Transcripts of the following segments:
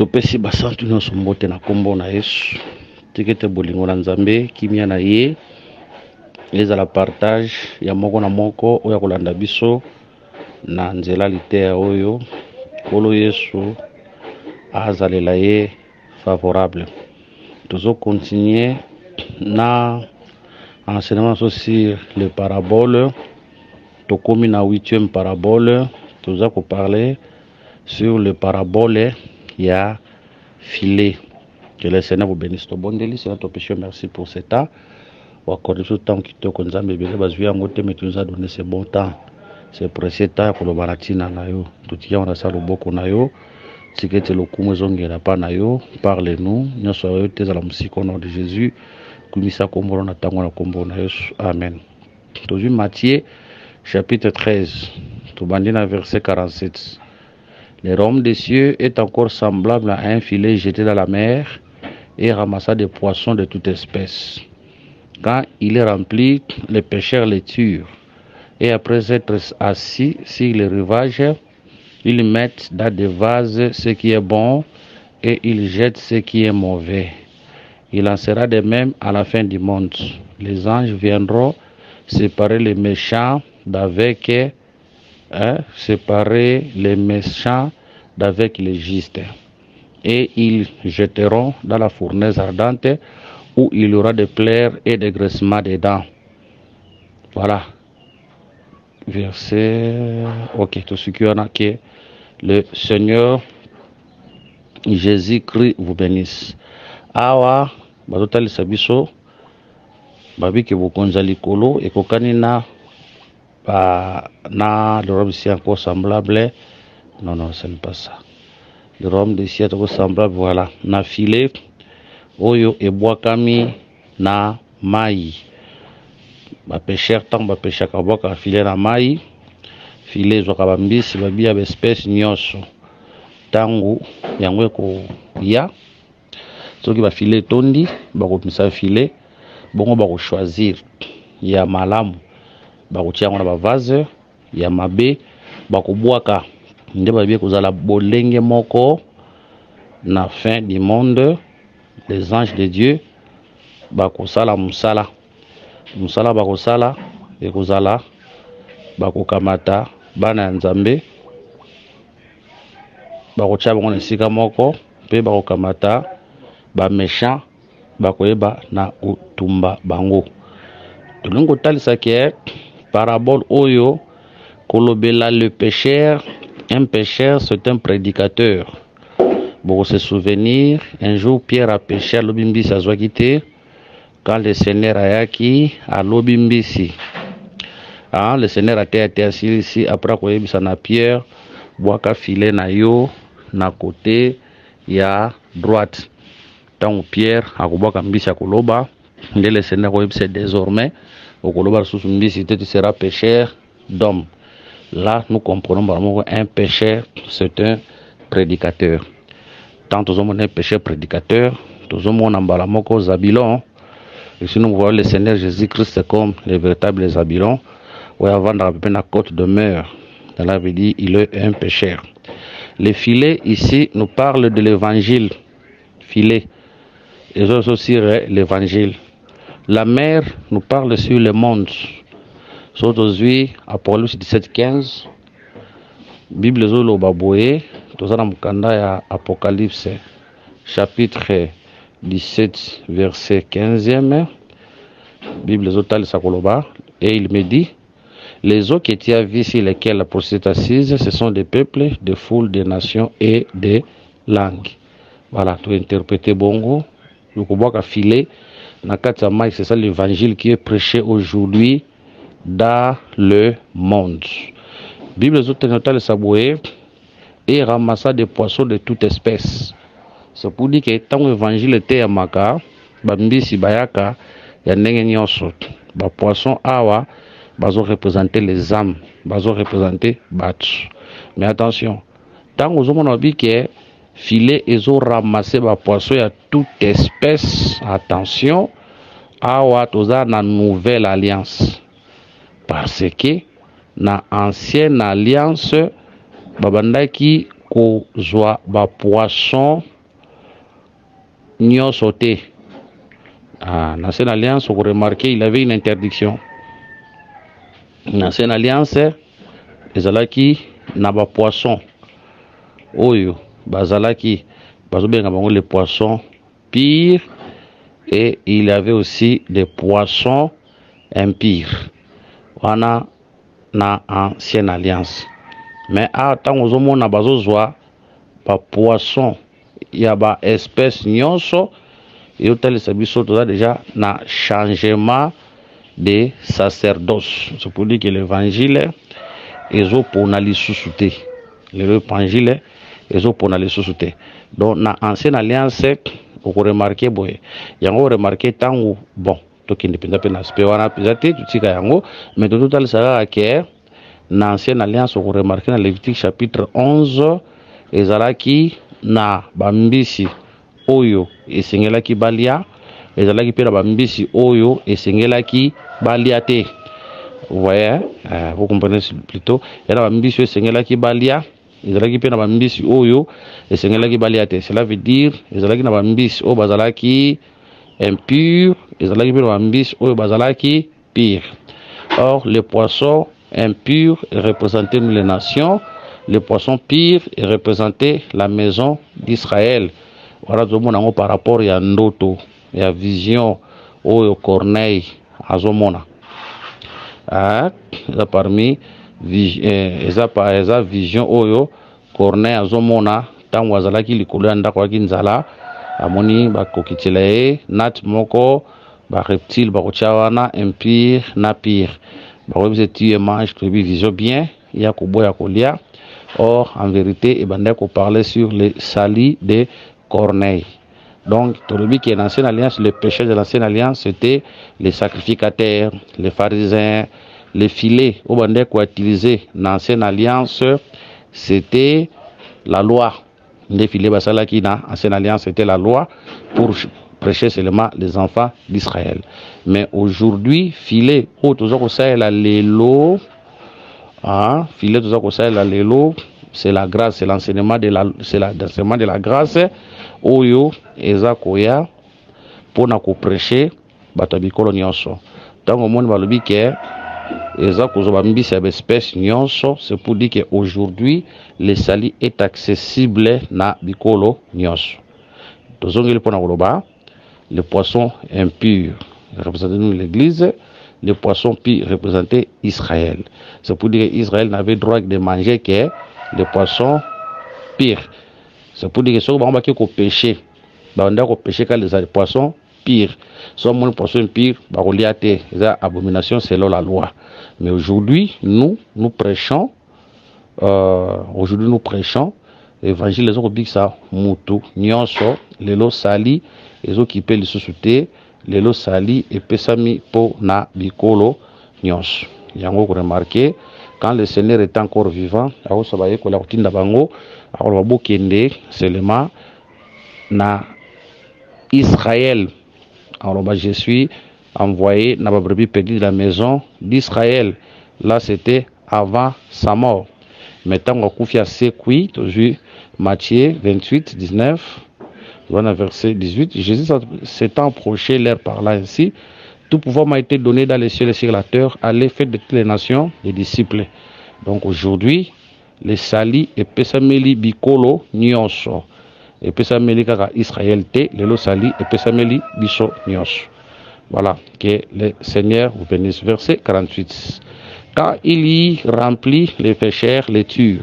Topesi basantu nyonso mbote na kombo na Yesu. Tikete bolingo na Nzambe kimia na ye. Ezala partage ya moko na moko oya kolanda biso na nzela litea oyo Kolo Yesu azalela ye favorable. Toujours continuer na enseignement sur les paraboles. Tokomi na 8e parabole. Toujours ko parler sur le parabole ya filet. Que le Seigneur vous bénisse. Bon délice, Seigneur, ton péché, merci pour ce temps. Ou accorder ce temps qui te conduit, mais bien, parce que tu nous as donné ce bon temps. C'est précieux temps pour le baratina na yo. Tout y a on a ça le boko na yo. Si que tu le kumo zongera pa na yo, parle-nous. Nous soyons tes à la musique au nom de Jésus. Kumisa kombo na tango na kombo na Yesu. Amen. Toujours Matthieu chapitre 13. Tout bandina verset 47. Le royaume des cieux est encore semblable à un filet jeté dans la mer et ramassa des poissons de toute espèce. Quand il est rempli, les pêcheurs les tuent. Et après être assis sur le rivage, ils mettent dans des vases ce qui est bon et ils jettent ce qui est mauvais. Il en sera de même à la fin du monde. Les anges viendront séparer les méchants d'avec séparer les méchants d'avec les justes. Et ils jetteront dans la fournaise ardente où il y aura des pleurs et des graissements des dents. Voilà. Verset. Ok, tout ce qu'il y en a que le Seigneur Jésus-Christ vous bénisse. Awa, bazotali sabiso, babi ke bokonza likolo, et kokanina, na le robe ici encore semblable. Non, ce n'est pas ça. Le robe ici est encore semblable, voilà. Na filet, oyo ebwakami na mai. Ba pêcheur tant ba pêcheur ka bwaka filet na mai. Filet zo kabambisi babia ba espèce nyonso. Tangu yango ko ya. Soki ba filet tondi, ba ko misa filet, bongo ba ko choisir ya malamu. Ba ko tia na ba vase ya mabe, ba ko bwaka nde ba bie kozala bolenge moko na fin du monde. Les anges de Dieu bakosala musala bakosala ekozala bakokamata bana Nzambe bakotia bango na esika moko pe bakokamata ba méchant bakoyeba na kotumba bango. Tolongo talisa ke parabole oyo kolobela le pécheur. Un pécheur, c'est un prédicateur. Pour se souvenir, un jour Pierre a péché à l'Obimbisi à Zouakite, quand le Seigneur a yaki à l'Obimbisi. Le Seigneur a été assis ici, après qu'il ait na Pierre, boaka filé na yo, na côté, ya droite. Tant Pierre a boaka mbisi à Koloba, le Seigneur a dit désormais, au Koloba sous mbisi, tu seras pécheur d'homme. Là, nous comprenons vraiment qu'un pécheur, c'est un prédicateur. Tant que nous un pécheur prédicateur, nous sommes en balamoko Zabilon. Et si nous voyons le Seigneur Jésus-Christ comme les véritables Zabilon, ou avant d'arriver la côte de mer, cela veut dire il est un pécheur. Les filets ici nous parlent de l'évangile. Filet. Et aussi l'évangile. La mer nous parle sur le monde. Aujourd'hui, Apocalypse 17:15, Bible zolo baboye, tozana mukanda ya Apocalypse chapitre 17 verset 15e, Bible zotali sakoloba, et il me dit, les eaux que tu as vues sur lesquelles la prostituée est assise, ce sont des peuples, des foules, des nations et des langues. Voilà, tu as interprété bongo, le koboka filet, nakata mai, c'est ça l'évangile qui est prêché aujourd'hui dans le monde. Bible zotenotale saboué et ramassa des poissons de toute espèce. C'est pour dire que tant l'évangile était à Maka, bambisi bayaka ya ndenge nyonso. Ba poisson awa bazo représenter les âmes, bazo représenter batu. Mais attention, tant aux hommes on dit que filet ezo ramasser ba poisson ya toute espèce. Attention, awa toza na nouvelle alliance. Parce que na ancienne alliance babandaki kozwa ba poisson nyonso te. L'ancienne alliance, vous remarquez, il avait une interdiction. L'ancienne alliance, ezalaki na ba poisson oyo bazalaki bazobenga bango les poissons pires, et il y avait aussi des poissons impurs. Wana na ancienne alliance. Mais tant aux hommes na bazozwa ba poisson ya ba espèce nyonso, et autant les biso toza déjà na changement de sacerdoce. C'est pour dire que l'évangile ezo pona lisusu te. L'évangile ezo pona lisusu te. Donc na ancienne alliance vous remarquez boye. Yango remarquer tango bon tokende penza pe na aspect wana penza te tutika yango, mais total sara ke na ancienne alliance vous remarquer na Lévitique chapitre 11 ezalaki na bambisi oyo esengelaki balia, ezalaki pe na bambisi oyo esengelaki balia te. Vous voyez, vous comprenez plutôt, il y a bambisi esengelaki balia, ezalaki pe na bambisi oyo esengelaki balia te. Cela veut dire ezalaki na bambisi oyo bazalaki impur, ezalaki pe na bambisi oyo bazalaki pire. Or les poissons impurs représentaient les nations, les poissons pires représentaient la maison d'Israël. Voilà tout le monde par rapport à ndoto, à vision oyo Corneille azomona. Parmi eza vision oyo Corneille azomona tango azalaki likolo ya ndako yaki nzala, amoni bakokitela ye nat moko ba reptile bakotia wana impire na pire. Bakoyebisa tu mange tu vision bien ya koboya kolia. Or en vérité ebanda ko parler sur les salis de Corneille. Donc, Tolobi qui est l'ancienne alliance, le péché de l'ancienne alliance, c'était les sacrificateurs, les pharisiens, les filets. Au bandé qu'on a utilisé dans l'ancienne alliance, c'était la loi. Les filets basala qui dans l'ancienne alliance, c'était la loi pour prêcher seulement les enfants d'Israël. Mais aujourd'hui, filet, c'est la grâce, c'est l'enseignement de la grâce. Oyo eza koya pona ko prêcher batabikolo nyonso. Tango moni balobi ke eza kozoba mbisi ya espèce nyonso, c'est pour dire que aujourd'hui le sali est accessible na bikolo nyonso. Tozongeli pona koloba les poissons impurs représentaient l'église, les poissons purs représentaient Israël. C'est pour dire qu'Israël n'avait droit de manger que les poissons purs. C'est pour dire que si on va pécher, on va pécher quand les poissons pires. Si on a poisson pire, on va c'est abomination selon la loi. Mais aujourd'hui, nous prêchons, l'évangile, les autres ça, moutou, nyonso, les lots sali, les autres qui paient les sociétés, les lots sali et pesami po na bikolo nyonso. Yango ko remarquer quand le Seigneur est encore vivant, alors ça va y ko la routine d'abango. Alors, seulement na Israël. Alors, je suis envoyé dans ma brebis perdue de la maison d'Israël. Là, c'était avant sa mort. Maintenant, on a confié à Sekui, toujours Matthieu 28, 19, voilà, verset 18. Jésus s'est approché, leur parla ainsi. Tout pouvoir m'a été donné dans les cieux et sur la terre, à l'effet de toutes les nations, les disciples. Donc, aujourd'hui, les sali et pesameli bikolo nyonso et pesameli kaka Israël te le sali et pesameli biso nyonso. Voilà, que le Seigneur vous bénisse. Verset 48. Quand il y remplit les pêcheurs, les tue,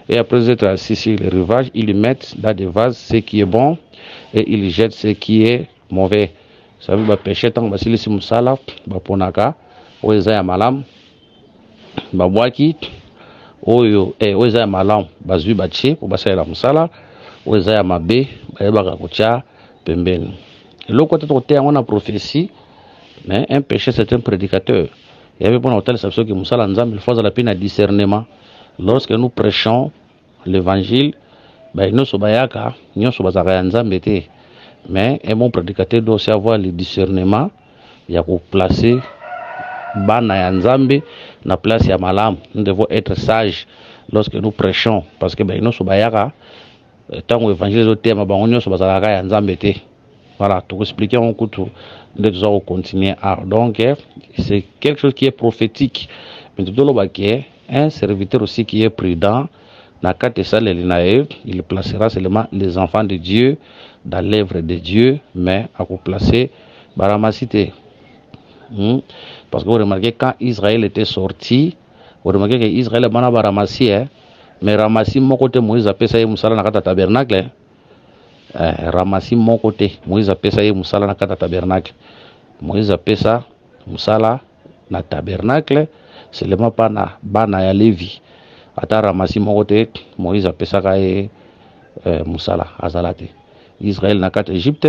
et après être assis sur les rivages, ils mettent dans des vases ce qui est bon et ils jettent ce qui est mauvais. Ça veut dire pêcher tant que si musala baponaka oeza malam babwaki oyo oza ya malamu bazwi batie po basalela musala oza ya mabe bayebaka kotia pembeni. Eloko te tokote yango na prophétie, mais un péché c'est un prédicateur. Il y avait pour hôtel ça que musala nzambe il faut la peine à discernement. Lorsque nous prêchons l'évangile, ben nous sobayaka nyonso bazaka ya nzambe te, mais un bon prédicateur doit aussi avoir le discernement ya ko placer bana ya nzambe na place ya malam. Nous devons être sages lorsque nous prêchons, parce que ben nous sobayaka tant que l'évangile est thème, on y sobazalaka ya nzambete. Voilà, tout expliquer on coutu de tout ça on continue. Donc c'est quelque chose qui est prophétique. Mais tout le un serviteur aussi qui est prudent. Il placera seulement les enfants de Dieu dans l'œuvre de Dieu, mais à vous placer Baramasité. Parce que vous remarquez quand Israël était sorti, vous remarquez que Israël est Baramassi, mais Ramassi mon côté Moïse a fait ça Moussala Nakata tabernacle. Ramassi mon côté Moïse a fait ça Moussala Nakata tabernacle. Moïse a fait ça Moussala na tabernacle, seulement pas na bana ya Lévi. Ata Ramassi mon côté Moïse a fait ça Moussala Azalate. Israël n'a qu'à Égypte,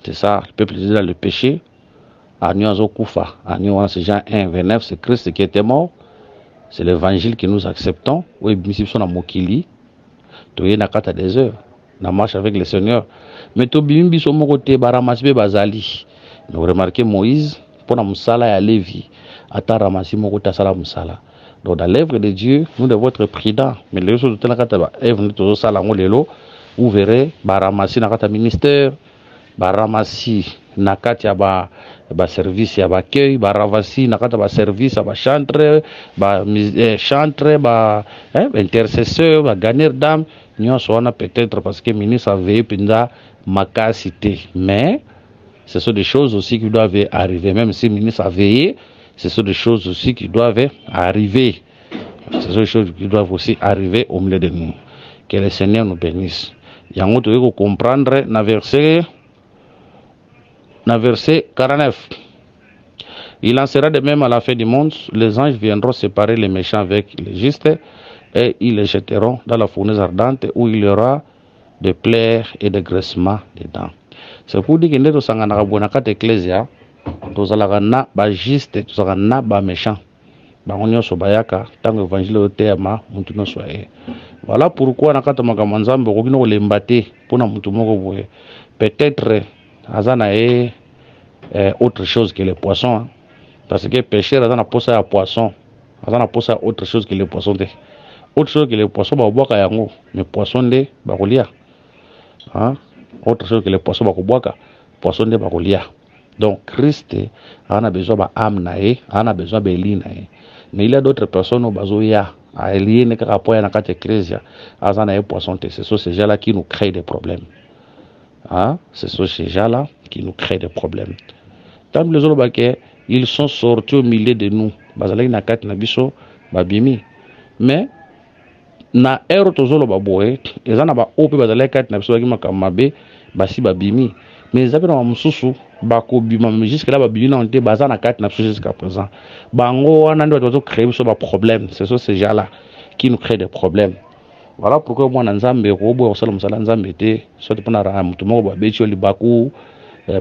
c'est ça, le peuple est dans le péché. Agnon Koufa, Agnon c'est Jean 1, 29, c'est Christ qui était mort. C'est l'évangile que nous acceptons. Oui, bien sûr, on Mokili. Tu es na kata des heures, na marche avec le Seigneur. Mais tu bimbi sur mon côté, Baramasbe Bazali. Nous remarquez Moïse, pour la Moussala et Lévi, Ata Ramassi mon côté, Sala Moussala. Donc dans l'œuvre de Dieu, nous devons être prudents. Mais les choses de la kata, vous verrez, Baramassi na kata ministère, Baramassi nakati ya ba service ya accueil, Baravasi nakata ba service ya ba chantre, chantre, intercesseur, ba gagner d'âme, nyonso wana peut-être parce que ministre a veillé pinda makasité. Mais ce sont des choses aussi qui doivent arriver, même si le ministre a veillé, ce sont des choses aussi qui doivent arriver. Ce sont des choses qui doivent aussi arriver au milieu de nous. Que le Seigneur nous bénisse. Yango tu veux comprendre na verset 49. Il en sera de même à la fin du monde. Les anges viendront séparer les méchants avec les justes et ils les jetteront dans la fournaise ardente où il y aura des plaies et des graissements dedans. C'est pour dire que nous sommes en train de ecclésia, nous sommes ba juste, nous sommes ba méchants. Bangonyo sobayaka tant que l'évangile au thème mutuno soye. Voilà pourquoi nakata makamanzambe kokino lembate pour na mutu moko boye. Peut-être azana autre chose que les poissons, hein. Parce que pêcheur azana posa à poisson, azana posa autre chose que les poissons. Autre chose que les poissons baboaka yango, mais poisson de bakolia. Hein? Autre chose que les poissons bakoboaka, poisson de bakolia. Donc Christ en a besoin d'âme nae, en a besoin de l'île nae. Mais il y a d'autres personnes au bazoya, à lier ne rapport à la carte ecclésia, azana et poisson. Ce sont ces gens-là qui nous créent des problèmes. Hein? Ce sont ces gens-là qui nous créent des problèmes. Tant que les autres, ils sont sortis au milieu de nous. Bazalaki na kati na biso babimi. Mais na ero tozolo baboe, ezana ba ope bazalaki kati na biso baki makamabe basi babimi. Mais ils avaient dans mususu bako bima jusqu'à là babimi na onte bazana kati na biso jusqu'à présent. Bango wana ndo bato créer biso ba problème. Ce sont ces gens-là qui nous créent des problèmes. Voilà pourquoi moi nzambe robo osala musala nzambe te soit pour na mutu moko ba bechi oli baku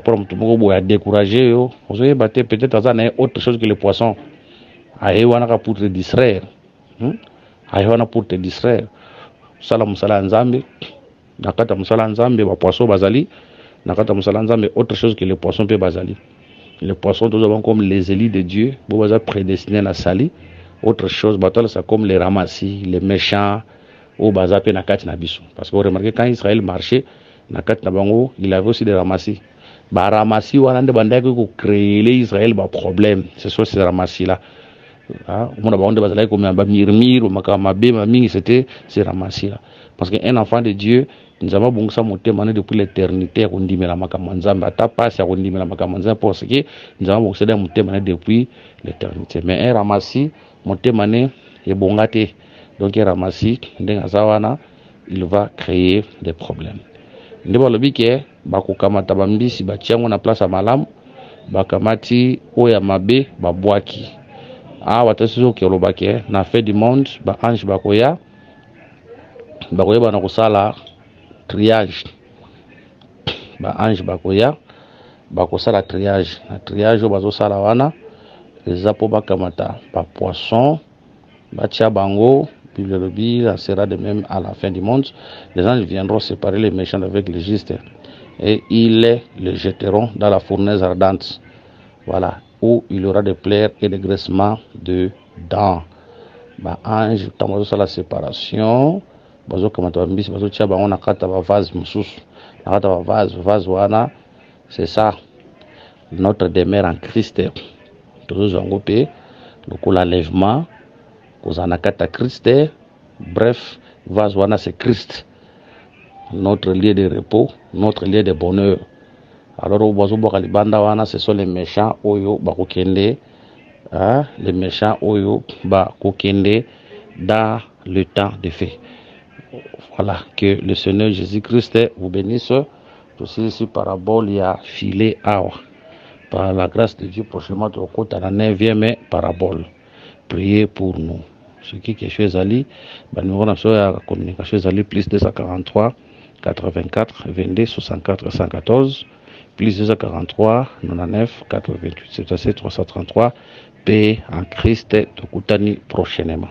pour mutu moko boya décourager yo ozoye baté peut-être azana autre chose que les poissons aye wana ka pour te distraire aye wana pour te distraire sala musala nzambe nakata musala nzambe ba poisson bazali nakata musala nzambe autre chose que les poissons pe bazali. Les poissons tous sont comme les élus de Dieu bo baza prédestinés na sali. Autre chose batala ça comme les ramassis, les méchants au bazape na kati na biso. Parce que vous remarquez quand Israël marchait na kati na bango, il avait aussi des ramassis. Ba ramassis wana nde bandaki ko créer Israël ba problème. Ce sont ces ramassis là. Ah, on a bandé bazalaki comme ba mirmir makamabe mamingi c'était ces ramassis là. Parce qu'un enfant de Dieu nous avons bon ça monter mané depuis l'éternité on dit mais la makamanzamba ta passe on dit mais la makamanzamba parce que nous avons c'est monter mané depuis l'éternité. Mais un ramassis monter mané et bongate. Donc, Ramassi, il va créer des problèmes. Ndeba lobi ke bakokamata bambisi batiango na place ya malamu bakamati oya mabe babwaki. Ah watasizo ke lobake na fin du monde ba ange bakoya bana kosala triage. Ba ange bakoya bakosala triage. Na triage bazo sala wana eza po bakamata ba poisson batia bango. Il en sera de même à la fin du monde. Les anges viendront séparer les méchants avec les justes et ils les jetteront dans la fournaise ardente. Voilà, où il y aura des plaies et des graissements de dents. ba ange ntango bazosala séparation bazokamata bambisi bazotia bango na kati ya bavase mosusu na kati ya bavase wana. C'est ça notre demeure en Christ. Tozozwa yango mpe lokola lèvement kozala na kati ya Christ. Bref, vase wana c'est Christ, notre lieu de repos, notre lieu de bonheur. Alors bazoboka libanda wana ce sont les méchants oyo bakokende, les méchants oyo bakokende dans le temps de feu. Voilà, que le Seigneur Jésus-Christ vous bénisse. Aussi ici parabole il y a filé awa. Par la grâce de Dieu, prochainement tu as la 9e parabole. Priez pour nous. Ce qui est quelque chose à lire, nous avons la communication à lire plus 243 84 22 64 114 plus 243 99 88 77 333 paix en Christ. Tokutani prochainement.